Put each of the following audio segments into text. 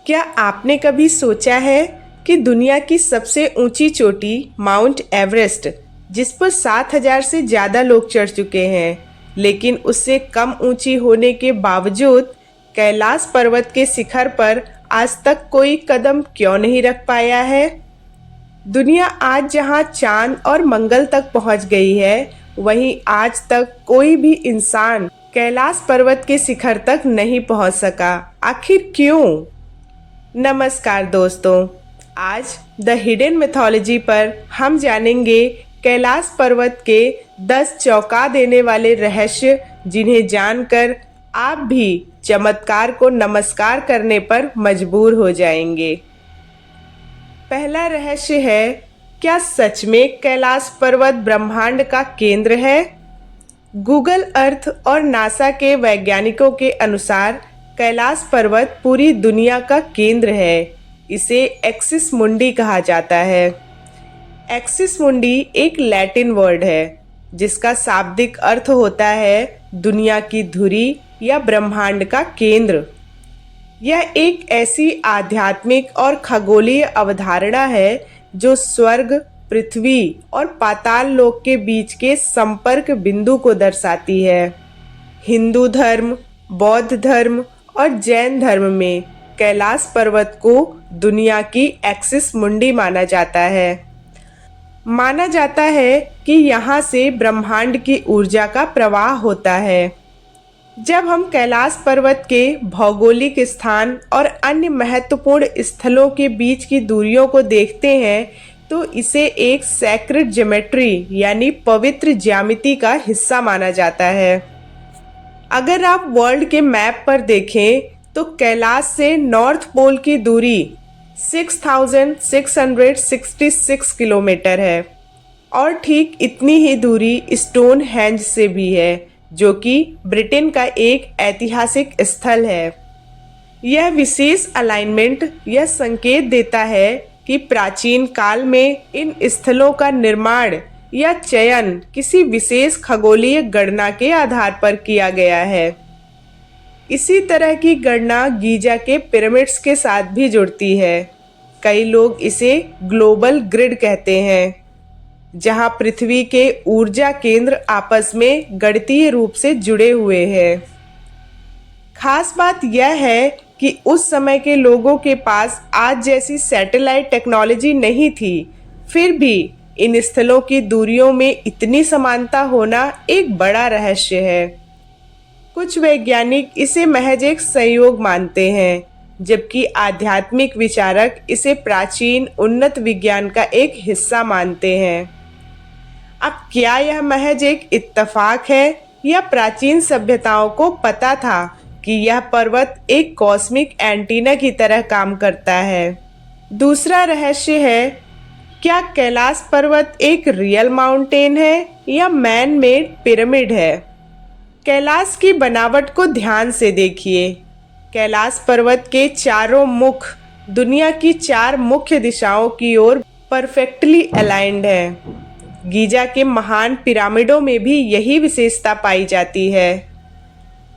क्या आपने कभी सोचा है कि दुनिया की सबसे ऊंची चोटी माउंट एवरेस्ट, जिस पर 7,000 से ज़्यादा लोग चढ़ चुके हैं, लेकिन उससे कम ऊंची होने के बावजूद कैलाश पर्वत के शिखर पर आज तक कोई कदम क्यों नहीं रख पाया है? दुनिया आज जहां चांद और मंगल तक पहुंच गई है, वहीं आज तक कोई भी इंसान कैलाश पर्वत के शिखर तक नहीं पहुंच सका। आखिर क्यों? नमस्कार दोस्तों, आज द हिडन मिथोलॉजी पर हम जानेंगे कैलाश पर्वत के 10 चौंका देने वाले रहस्य, जिन्हें जानकर आप भी चमत्कार को नमस्कार करने पर मजबूर हो जाएंगे। पहला रहस्य है, क्या सच में कैलाश पर्वत ब्रह्मांड का केंद्र है? गूगल अर्थ और नासा के वैज्ञानिकों के अनुसार कैलाश पर्वत पूरी दुनिया का केंद्र है। इसे एक्सिस मुंडी कहा जाता है। एक्सिस मुंडी एक लैटिन वर्ड है जिसका शाब्दिक अर्थ होता है दुनिया की धुरी या ब्रह्मांड का केंद्र। यह एक ऐसी आध्यात्मिक और खगोलीय अवधारणा है जो स्वर्ग, पृथ्वी और पाताल लोक के बीच के संपर्क बिंदु को दर्शाती है। हिंदू धर्म, बौद्ध धर्म और जैन धर्म में कैलाश पर्वत को दुनिया की एक्सिस मुंडी माना जाता है। माना जाता है कि यहाँ से ब्रह्मांड की ऊर्जा का प्रवाह होता है। जब हम कैलाश पर्वत के भौगोलिक स्थान और अन्य महत्वपूर्ण स्थलों के बीच की दूरियों को देखते हैं तो इसे एक सैक्रेड ज्योमेट्री यानी पवित्र ज्यामिति का हिस्सा माना जाता है। अगर आप वर्ल्ड के मैप पर देखें तो कैलाश से नॉर्थ पोल की दूरी 6,666 किलोमीटर है और ठीक इतनी ही दूरी स्टोन हेंज से भी है, जो कि ब्रिटेन का एक ऐतिहासिक स्थल है। यह विशेष अलाइनमेंट यह संकेत देता है कि प्राचीन काल में इन स्थलों का निर्माण या चयन किसी विशेष खगोलीय गणना के आधार पर किया गया है। इसी तरह की गणना गीजा के पिरामिड्स के साथ भी जुड़ती है। कई लोग इसे ग्लोबल ग्रिड कहते हैं, जहां पृथ्वी के ऊर्जा केंद्र आपस में गणितीय रूप से जुड़े हुए हैं। खास बात यह है कि उस समय के लोगों के पास आज जैसी सैटेलाइट टेक्नोलॉजी नहीं थी, फिर भी इन स्थलों की दूरियों में इतनी समानता होना एक बड़ा रहस्य है। कुछ वैज्ञानिक इसे महज एक संयोग मानते हैं, जबकि आध्यात्मिक विचारक इसे प्राचीन उन्नत विज्ञान का एक हिस्सा मानते हैं। अब क्या यह महज एक इत्तेफाक है या प्राचीन सभ्यताओं को पता था कि यह पर्वत एक कॉस्मिक एंटीना की तरह काम करता है? दूसरा रहस्य है, क्या कैलाश पर्वत एक रियल माउंटेन है या मैन मेड पिरामिड है? कैलाश की बनावट को ध्यान से देखिए। कैलाश पर्वत के चारों मुख दुनिया की 4 मुख्य दिशाओं की ओर परफेक्टली अलाइंड हैं। गीजा के महान पिरामिडों में भी यही विशेषता पाई जाती है।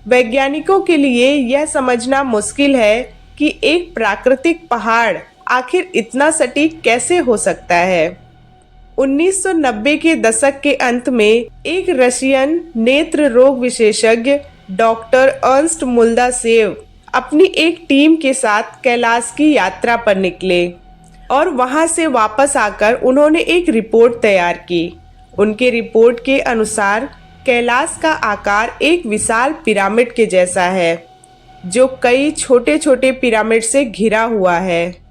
वैज्ञानिकों के लिए यह समझना मुश्किल है कि एक प्राकृतिक पहाड़ आखिर इतना सटीक कैसे हो सकता है। 1990 के दशक के अंत में एक रशियन नेत्र रोग विशेषज्ञ डॉक्टर अर्न्स्ट मुल्दासेव अपनी एक टीम के साथ कैलाश की यात्रा पर निकले और वहां से वापस आकर उन्होंने एक रिपोर्ट तैयार की। उनके रिपोर्ट के अनुसार कैलाश का आकार एक विशाल पिरामिड के जैसा है, जो कई छोटे छोटे पिरामिड से घिरा हुआ है।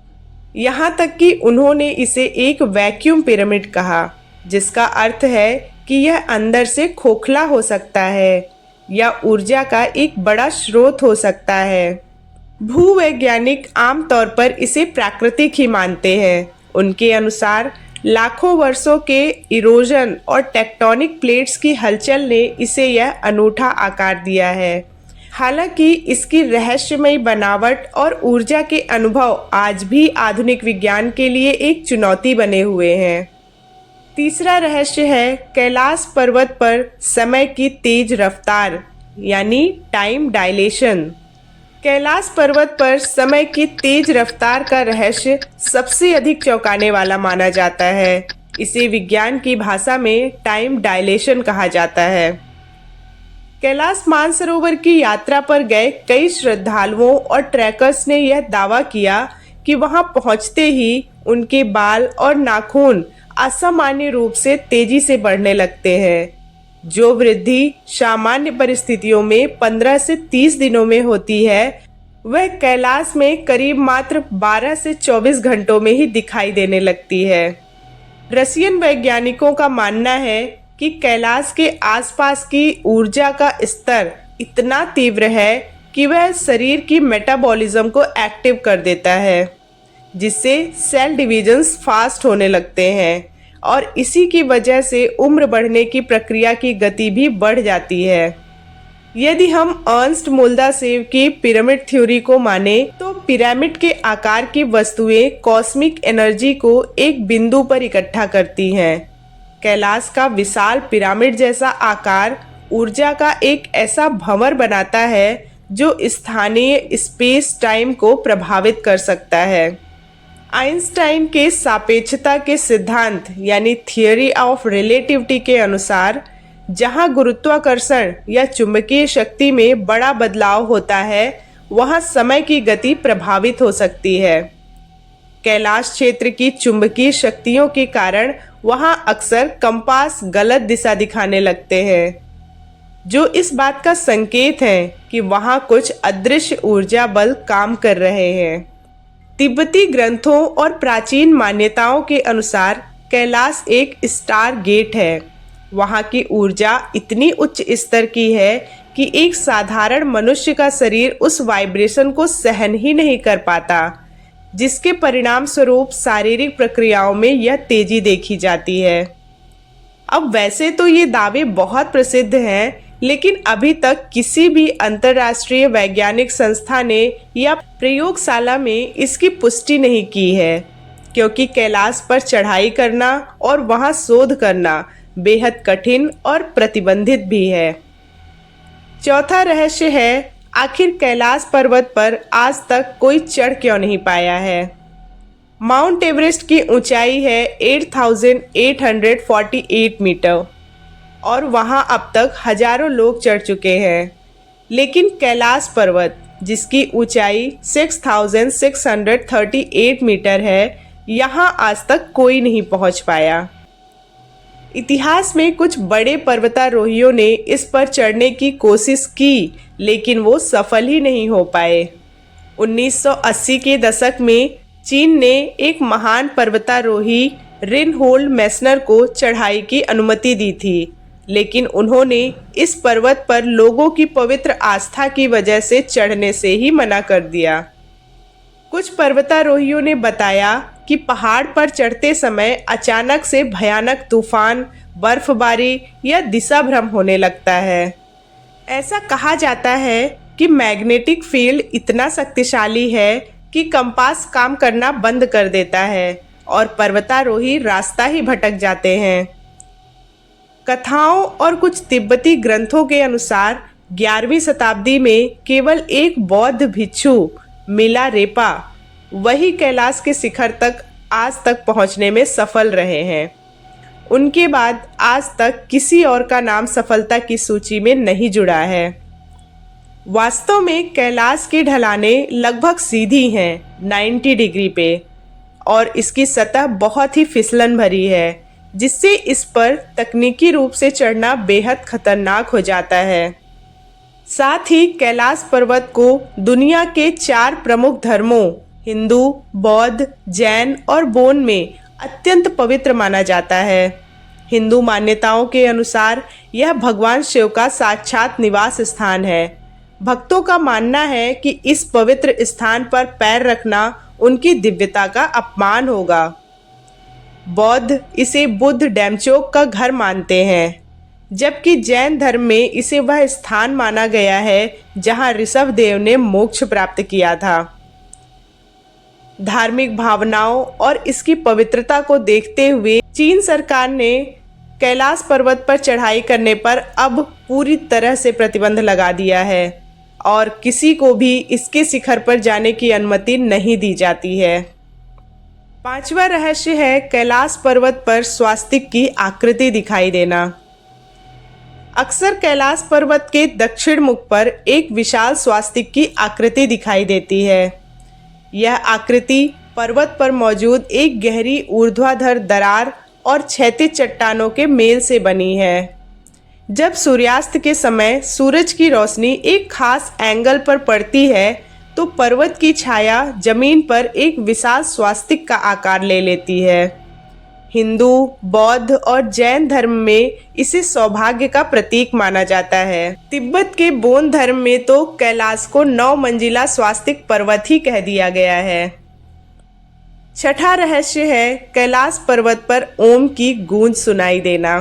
यहाँ तक कि उन्होंने इसे एक वैक्यूम पिरामिड कहा, जिसका अर्थ है कि यह अंदर से खोखला हो सकता है या ऊर्जा का एक बड़ा स्रोत हो सकता है। भूवैज्ञानिक आमतौर पर इसे प्राकृतिक ही मानते हैं। उनके अनुसार लाखों वर्षों के इरोजन और टेक्टोनिक प्लेट्स की हलचल ने इसे यह अनूठा आकार दिया है। हालांकि इसकी रहस्यमयी बनावट और ऊर्जा के अनुभव आज भी आधुनिक विज्ञान के लिए एक चुनौती बने हुए हैं। तीसरा रहस्य है, कैलाश पर्वत पर समय की तेज रफ्तार यानी टाइम डायलेशन। कैलाश पर्वत पर समय की तेज रफ्तार का रहस्य सबसे अधिक चौंकाने वाला माना जाता है। इसे विज्ञान की भाषा में टाइम डायलेशन कहा जाता है। कैलाश मानसरोवर की यात्रा पर गए कई श्रद्धालुओं और ट्रैकर्स ने यह दावा किया कि वहां पहुंचते ही उनके बाल और नाखून असामान्य रूप से तेजी से बढ़ने लगते हैं। जो वृद्धि सामान्य परिस्थितियों में 15 से 30 दिनों में होती है, वह कैलाश में करीब मात्र 12 से 24 घंटों में ही दिखाई देने लगती है। रशियन वैज्ञानिकों का मानना है कि कैलाश के आसपास की ऊर्जा का स्तर इतना तीव्र है कि वह शरीर की मेटाबॉलिज्म को एक्टिव कर देता है, जिससे सेल डिविजन्स फास्ट होने लगते हैं और इसी की वजह से उम्र बढ़ने की प्रक्रिया की गति भी बढ़ जाती है। यदि हम अर्नस्ट मुल्दासेव की पिरामिड थ्योरी को माने तो पिरामिड के आकार की वस्तुएं कॉस्मिक एनर्जी को एक बिंदु पर इकट्ठा करती हैं। कैलाश का विशाल पिरामिड जैसा आकार ऊर्जा का एक ऐसा भंवर बनाता है जो स्थानीय स्पेस टाइम को प्रभावित कर सकता है। आइंस्टाइन के सापेक्षता के सिद्धांत यानी थियरी ऑफ रिलेटिविटी के अनुसार जहां गुरुत्वाकर्षण या चुंबकीय शक्ति में बड़ा बदलाव होता है, वहां समय की गति प्रभावित हो सकती है। कैलाश क्षेत्र की चुंबकीय शक्तियों के कारण वहां अक्सर कंपास गलत दिशा दिखाने लगते हैं, जो इस बात का संकेत है कि वहां कुछ अदृश्य ऊर्जा बल काम कर रहे हैं। तिब्बती ग्रंथों और प्राचीन मान्यताओं के अनुसार कैलाश एक स्टार गेट है। वहां की ऊर्जा इतनी उच्च स्तर की है कि एक साधारण मनुष्य का शरीर उस वाइब्रेशन को सहन ही नहीं कर पाता, जिसके परिणाम स्वरूप शारीरिक प्रक्रियाओं में यह तेजी देखी जाती है। अब वैसे तो ये दावे बहुत प्रसिद्ध हैं, लेकिन अभी तक किसी भी अंतर्राष्ट्रीय वैज्ञानिक संस्था ने या प्रयोगशाला में इसकी पुष्टि नहीं की है, क्योंकि कैलाश पर चढ़ाई करना और वहां शोध करना बेहद कठिन और प्रतिबंधित भी है। चौथा रहस्य है, आखिर कैलाश पर्वत पर आज तक कोई चढ़ क्यों नहीं पाया है। माउंट एवरेस्ट की ऊंचाई है 8,848 मीटर और वहां अब तक हजारों लोग चढ़ चुके हैं, लेकिन कैलाश पर्वत जिसकी ऊंचाई 6,638 मीटर है, यहां आज तक कोई नहीं पहुंच पाया। इतिहास में कुछ बड़े पर्वतारोहियों ने इस पर चढ़ने की कोशिश की, लेकिन वो सफल ही नहीं हो पाए। 1980 के दशक में चीन ने एक महान पर्वतारोही रिनहोल्ड मेसनर को चढ़ाई की अनुमति दी थी, लेकिन उन्होंने इस पर्वत पर लोगों की पवित्र आस्था की वजह से चढ़ने से ही मना कर दिया। कुछ पर्वतारोहियों ने बताया कि पहाड़ पर चढ़ते समय अचानक से भयानक तूफान, बर्फबारी या दिशा भ्रम होने लगता है। ऐसा कहा जाता है कि मैग्नेटिक फील्ड इतना शक्तिशाली है कि कंपास काम करना बंद कर देता है और पर्वतारोही रास्ता ही भटक जाते हैं। कथाओं और कुछ तिब्बती ग्रंथों के अनुसार 11वीं शताब्दी में केवल एक बौद्ध भिक्षु मिलारेपा वही कैलाश के शिखर तक आज तक पहुंचने में सफल रहे हैं। उनके बाद आज तक किसी और का नाम सफलता की सूची में नहीं जुड़ा है। वास्तव में कैलाश की ढलानें लगभग सीधी हैं 90 डिग्री पे, और इसकी सतह बहुत ही फिसलन भरी है, जिससे इस पर तकनीकी रूप से चढ़ना बेहद खतरनाक हो जाता है। साथ ही कैलाश पर्वत को दुनिया के 4 प्रमुख धर्मों हिंदू, बौद्ध, जैन और बोन में अत्यंत पवित्र माना जाता है। हिंदू मान्यताओं के अनुसार यह भगवान शिव का साक्षात निवास स्थान है। भक्तों का मानना है कि इस पवित्र स्थान पर पैर रखना उनकी दिव्यता का अपमान होगा। बौद्ध इसे बुद्ध डैमचोक का घर मानते हैं, जबकि जैन धर्म में इसे वह स्थान माना गया है जहां ऋषभ देव ने मोक्ष प्राप्त किया था। धार्मिक भावनाओं और इसकी पवित्रता को देखते हुए चीन सरकार ने कैलाश पर्वत पर चढ़ाई करने पर अब पूरी तरह से प्रतिबंध लगा दिया है और किसी को भी इसके शिखर पर जाने की अनुमति नहीं दी जाती है। पांचवा रहस्य है कैलाश पर्वत पर स्वास्तिक की आकृति दिखाई देना। अक्सर कैलाश पर्वत के दक्षिण मुख पर एक विशाल स्वास्तिक की आकृति दिखाई देती है। यह आकृति पर्वत पर मौजूद एक गहरी ऊर्ध्वाधर दरार और क्षैतिज चट्टानों के मेल से बनी है। जब सूर्यास्त के समय सूरज की रोशनी एक खास एंगल पर पड़ती है तो पर्वत की छाया जमीन पर एक विशाल स्वास्तिक का आकार ले लेती है। हिंदू, बौद्ध और जैन धर्म में इसे सौभाग्य का प्रतीक माना जाता है। तिब्बत के बोन धर्म में तो कैलाश को 9 मंजिला स्वास्तिक पर्वत ही कह दिया गया है। छठा रहस्य है कैलाश पर्वत पर ओम की गूंज सुनाई देना।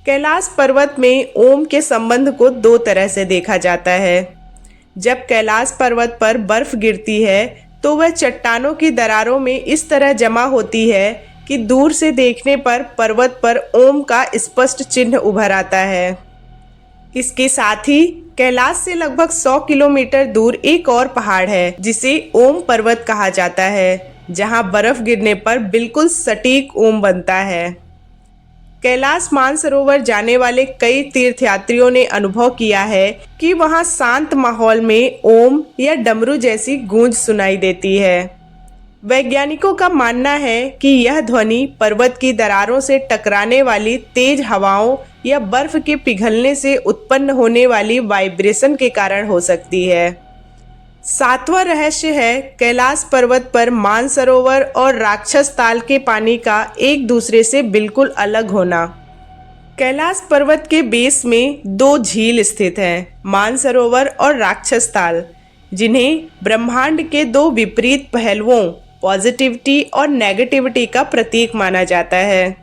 कैलाश पर्वत में ओम के संबंध को 2 तरह से देखा जाता है। जब कैलाश पर्वत पर बर्फ गिरती है तो वह चट्टानों की दरारों में इस तरह जमा होती है कि दूर से देखने पर पर्वत पर ओम का स्पष्ट चिन्ह उभर आता है। इसके साथ ही कैलाश से लगभग 100 किलोमीटर दूर एक और पहाड़ है जिसे ओम पर्वत कहा जाता है, जहां बर्फ गिरने पर बिल्कुल सटीक ओम बनता है। कैलाश मानसरोवर जाने वाले कई तीर्थयात्रियों ने अनुभव किया है कि वहां शांत माहौल में ओम या डमरू जैसी गूंज सुनाई देती है। वैज्ञानिकों का मानना है कि यह ध्वनि पर्वत की दरारों से टकराने वाली तेज हवाओं या बर्फ के पिघलने से उत्पन्न होने वाली वाइब्रेशन के कारण हो सकती है। 7वां रहस्य है कैलाश पर्वत पर मानसरोवर और राक्षस ताल के पानी का एक दूसरे से बिल्कुल अलग होना। कैलाश पर्वत के बेस में 2 झील स्थित हैं, मानसरोवर और राक्षस ताल, जिन्हें ब्रह्मांड के 2 विपरीत पहलुओं पॉजिटिविटी और नेगेटिविटी का प्रतीक माना जाता है।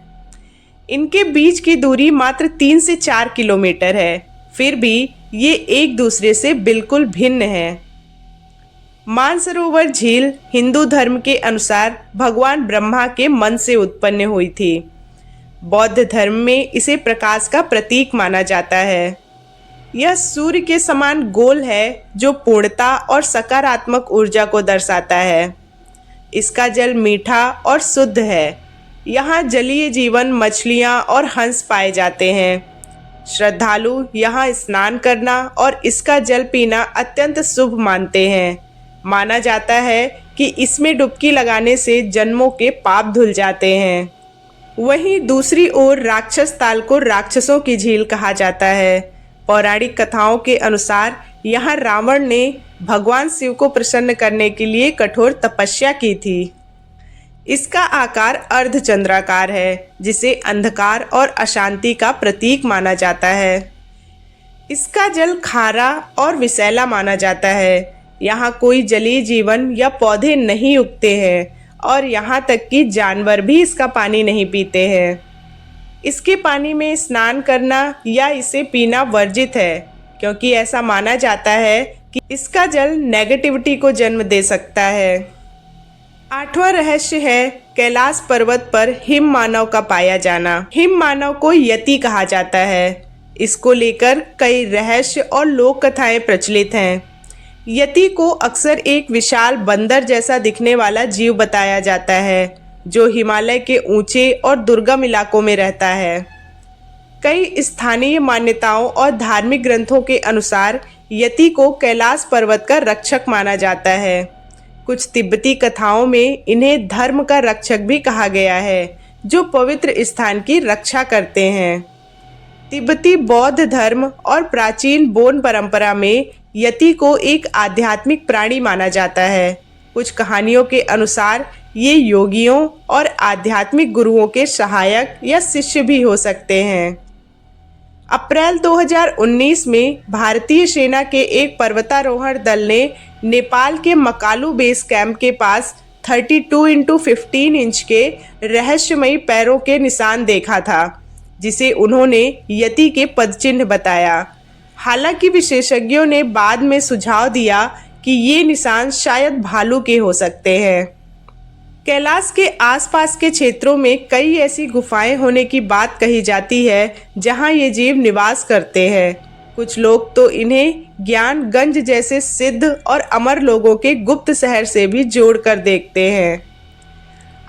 इनके बीच की दूरी मात्र 3 से 4 किलोमीटर है, फिर भी ये एक दूसरे से बिल्कुल भिन्न है। मानसरोवर झील हिंदू धर्म के अनुसार भगवान ब्रह्मा के मन से उत्पन्न हुई थी। बौद्ध धर्म में इसे प्रकाश का प्रतीक माना जाता है। यह सूर्य के समान गोल है जो पूर्णता और सकारात्मक ऊर्जा को दर्शाता है। इसका जल मीठा और शुद्ध है। यहाँ जलीय जीवन, मछलियाँ और हंस पाए जाते हैं। श्रद्धालु यहाँ स्नान करना और इसका जल पीना अत्यंत शुभ मानते हैं। माना जाता है कि इसमें डुबकी लगाने से जन्मों के पाप धुल जाते हैं। वहीं दूसरी ओर राक्षस ताल को राक्षसों की झील कहा जाता है। पौराणिक कथाओं के अनुसार यहाँ रावण ने भगवान शिव को प्रसन्न करने के लिए कठोर तपस्या की थी। इसका आकार अर्धचंद्राकार है, जिसे अंधकार और अशांति का प्रतीक माना जाता है। इसका जल खारा और विषैला माना जाता है। यहाँ कोई जलीय जीवन या पौधे नहीं उगते हैं और यहाँ तक कि जानवर भी इसका पानी नहीं पीते हैं। इसके पानी में स्नान करना या इसे पीना वर्जित है, क्योंकि ऐसा माना जाता है कि इसका जल नेगेटिविटी को जन्म दे सकता है। 8वां रहस्य है कैलाश पर्वत पर हिम मानव का पाया जाना। हिम मानव को यति कहा जाता है। इसको लेकर कई रहस्य और लोक कथाएं प्रचलित हैं। यति को अक्सर एक विशाल बंदर जैसा दिखने वाला जीव बताया जाता है, जो हिमालय के ऊंचे और दुर्गम इलाकों में रहता है। कई स्थानीय मान्यताओं और धार्मिक ग्रंथों के अनुसार यति को कैलाश पर्वत का रक्षक माना जाता है। कुछ तिब्बती कथाओं में इन्हें धर्म का रक्षक भी कहा गया है, जो पवित्र स्थान की रक्षा करते हैं। तिब्बती बौद्ध धर्म और प्राचीन बोन परंपरा में यति को एक आध्यात्मिक प्राणी माना जाता है। कुछ कहानियों के अनुसार ये योगियों और आध्यात्मिक गुरुओं के सहायक या शिष्य भी हो सकते हैं। अप्रैल 2019 में भारतीय सेना के एक पर्वतारोहण दल ने नेपाल के मकालू बेस कैंप के पास 32x15 इंच के रहस्यमयी पैरों के निशान देखा था, जिसे उन्होंने यति के पदचिन्ह बताया। हालांकि विशेषज्ञों ने बाद में सुझाव दिया कि ये निशान शायद भालू के हो सकते हैं। कैलाश के आसपास के क्षेत्रों में कई ऐसी गुफाएं होने की बात कही जाती है जहां ये जीव निवास करते हैं। कुछ लोग तो इन्हें ज्ञानगंज जैसे सिद्ध और अमर लोगों के गुप्त शहर से भी जोड़कर देखते हैं।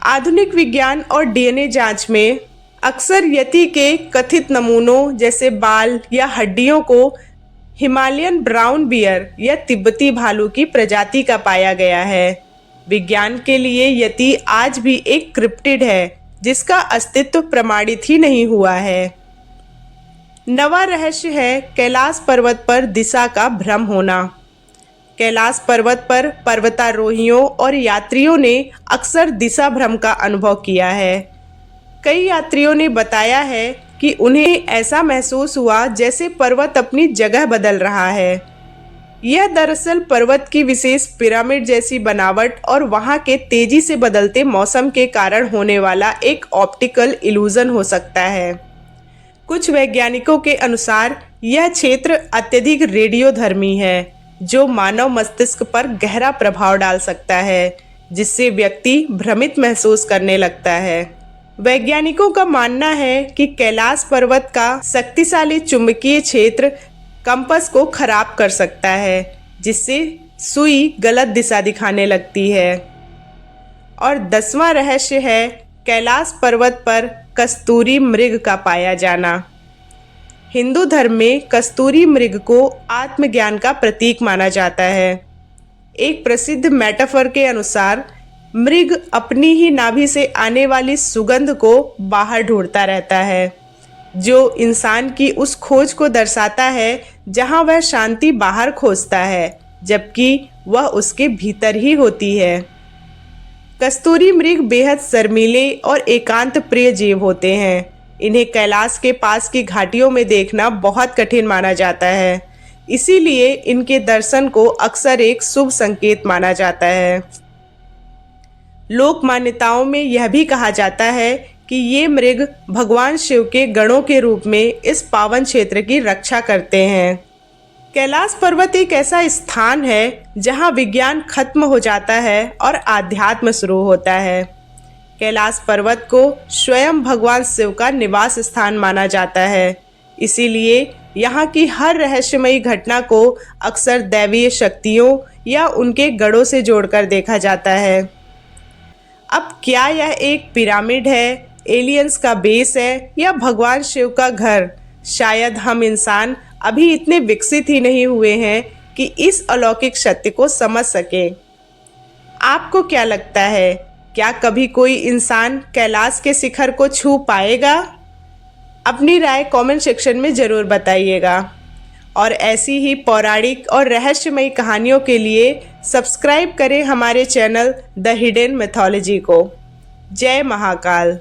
आधुनिक विज्ञान और डीएनए जांच में अक्सर यति के कथित नमूनों जैसे बाल या हड्डियों को हिमालयन ब्राउन बियर या तिब्बती भालू की प्रजाति का पाया गया है। विज्ञान के लिए यति आज भी एक क्रिप्टिड है जिसका अस्तित्व प्रमाणित ही नहीं हुआ है। नवा रहस्य है कैलाश पर्वत पर दिशा का भ्रम होना। कैलाश पर्वत पर पर्वतारोहियों और यात्रियों ने अक्सर दिशा भ्रम का अनुभव किया है। कई यात्रियों ने बताया है कि उन्हें ऐसा महसूस हुआ जैसे पर्वत अपनी जगह बदल रहा है। यह दरअसल पर्वत की विशेष पिरामिड जैसी बनावट और वहां के तेजी से बदलते मौसम के कारण होने वाला एक ऑप्टिकल इल्यूजन हो सकता है। कुछ वैज्ञानिकों के अनुसार यह क्षेत्र अत्यधिक रेडियोधर्मी है जो मानव मस्तिष्क पर गहरा प्रभाव डाल सकता है, जिससे व्यक्ति भ्रमित महसूस करने लगता है। वैज्ञानिकों का मानना है कि कैलाश पर्वत का शक्तिशाली चुंबकीय क्षेत्र कंपास को खराब कर सकता है, जिससे सुई गलत दिशा दिखाने लगती है। और 10वां रहस्य है कैलाश पर्वत पर कस्तूरी मृग का पाया जाना। हिंदू धर्म में कस्तूरी मृग को आत्मज्ञान का प्रतीक माना जाता है। एक प्रसिद्ध मेटाफर के अनुसार मृग अपनी ही नाभि से आने वाली सुगंध को बाहर ढूंढता रहता है, जो इंसान की उस खोज को दर्शाता है जहां वह शांति बाहर खोजता है, जबकि वह उसके भीतर ही होती है। कस्तूरी मृग बेहद शर्मीले और एकांत प्रिय जीव होते हैं। इन्हें कैलाश के पास की घाटियों में देखना बहुत कठिन माना जाता है, इसीलिए इनके दर्शन को अक्सर एक शुभ संकेत माना जाता है। लोक मान्यताओं में यह भी कहा जाता है कि ये मृग भगवान शिव के गणों के रूप में इस पावन क्षेत्र की रक्षा करते हैं। कैलाश पर्वत एक ऐसा स्थान है जहां विज्ञान खत्म हो जाता है और आध्यात्म शुरू होता है। कैलाश पर्वत को स्वयं भगवान शिव का निवास स्थान माना जाता है, इसीलिए यहाँ की हर रहस्यमयी घटना को अक्सर दैवीय शक्तियों या उनके गणों से जोड़कर देखा जाता है। अब क्या यह एक पिरामिड है, एलियंस का बेस है या भगवान शिव का घर? शायद हम इंसान अभी इतने विकसित ही नहीं हुए हैं कि इस अलौकिक सत्य को समझ सके। आपको क्या लगता है, क्या कभी कोई इंसान कैलाश के शिखर को छू पाएगा? अपनी राय कमेंट सेक्शन में ज़रूर बताइएगा। और ऐसी ही पौराणिक और रहस्यमयी कहानियों के लिए सब्सक्राइब करें हमारे चैनल द हिडन मैथोलॉजी को। जय महाकाल।